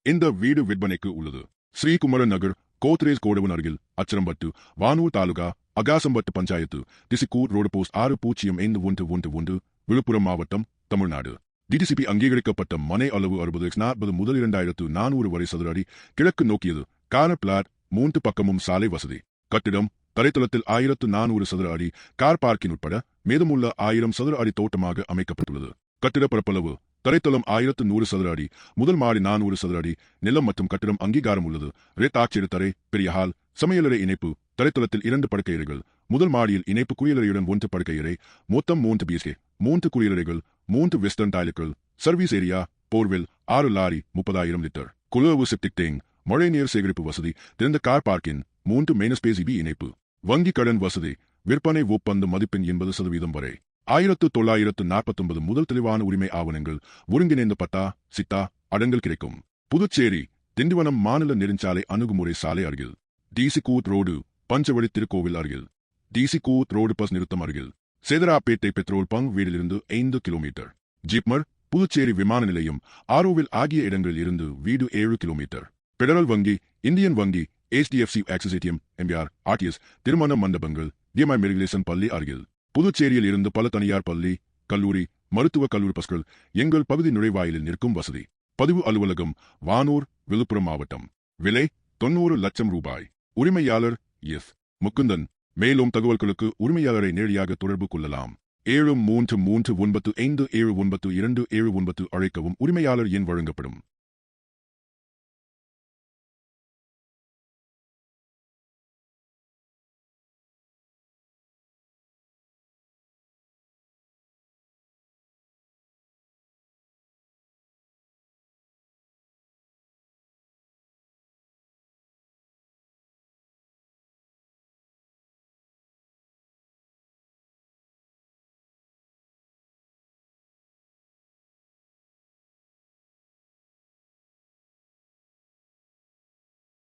இந்த வீடு விற்பனைக்கு உள்ளது. ஸ்ரீகுமரன் நகர், கோத்ரேஸ் கோடவன் அருகில், அச்சரம்பட்டு, வானூர் தாலுகா, அகாசம்பட்டு பஞ்சாயத்து, திசிக்கூர் ரோடு போஸ்ட் 605111, விழுப்புரம் மாவட்டம், தமிழ்நாடு. டிடிசிபி அங்கீகரிக்கப்பட்ட மனை அளவு 60x40 முதல் 2400 வரை சதுர அடி, கிழக்கு நோக்கியது. கார் பிளாட், 3 பக்கமும் சாலை வசதி. கட்டிடம் தரைத்தளத்தில் 1400 சதுர அடி கார் பார்க்கிங் உட்பட மீதமுள்ள 1000 சதுர அடி தோட்டமாக அமைக்கப்பட்டுள்ளது. கட்டிட பரப்பளவு தரைத்தளம் 1100 சதுர அடி, முதல் மாடி 400 சதுர அடி, நிலம் மற்றும் கட்டிடம் அங்கீகாரம் உள்ளது. ரேத்தாட்சியர் தரை, பெரிய ஹால், சமையலறை இணைப்பு, தரைத்தளத்தில் 2 படுக்கையறைகள், முதல் மாடியில் இணைப்பு குளியலறையுடன் 1 படுக்கையறை, மொத்தம் 3 பிஎஸ்கே, 3 குளியலறைகள், 3 வெஸ்டர்ன் டாய்லெட்கள், service area, borewell, 6 lorry, 30,000 litre, குளவு செப்டிக் டேங்க், மழைநீர் சேகரிப்பு வசதி, திறந்த கார் பார்க்கிங், 3 மெயின்ஸ்பேஸ் இணைப்பு, வங்கி கடன் வசதி, விற்பனை ஒப்பந்த மதிப்பெண் 80% வரை. 1949 முதல் தெளிவான உரிமை ஆவணங்கள், ஒருங்கிணைந்த பட்டா, சிட்டா, அடங்கல் கிடைக்கும். புதுச்சேரி, திண்டிவனம் மாநில நெடுஞ்சாலை அணுகுமுறை சாலை அருகில், டிசிக்கூத் ரோடு, பஞ்சவடி திருக்கோவில் அருகில், டிசிக்கூத் ரோடு பஸ் நிறுத்தம் அருகில், சேதராப்பேட்டை பெட்ரோல் பங்க் வீடிலிருந்து 5 கிலோமீட்டர், ஜிப்மர், புதுச்சேரி விமான நிலையம், ஆரோவில் ஆகிய இடங்களில் இருந்து வீடு 7 கிலோமீட்டர். பெடரல் வங்கி, இந்தியன் வங்கி, HDFC Axis ATM, MBR, RTS, திருமண மண்டபங்கள், DMI மெட்ரிகுலேஷன் பள்ளி அருகில். புதுச்சேரியில் இருந்து பல தனியார் பள்ளி, கல்லூரி, மருத்துவ கல்லூரி பஸ்கள் எங்கள் பகுதி நுழைவாயிலில் நிற்கும் வசதி. பதிவு அலுவலகம், வானூர், விழுப்புரம் மாவட்டம். விலை 90 லட்சம் ரூபாய். உரிமையாளர் எஸ். முகுந்தன். மேலும் தகவல்களுக்கு உரிமையாளரை நேரடியாக தொடர்பு கொள்ளலாம். 7339579279 அழைக்கவும். உரிமையாளர் எண் வழங்கப்படும்.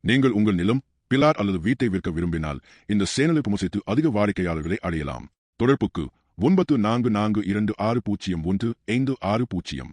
நீங்கள் உங்கள் நிலம், பிளாட் அல்லது வீட்டை விற்க விரும்பினால் இந்த சேனலை விமர்சித்து அதிக வாடிக்கையாளர்களை அடையலாம். தொடர்புக்கு 9442601560.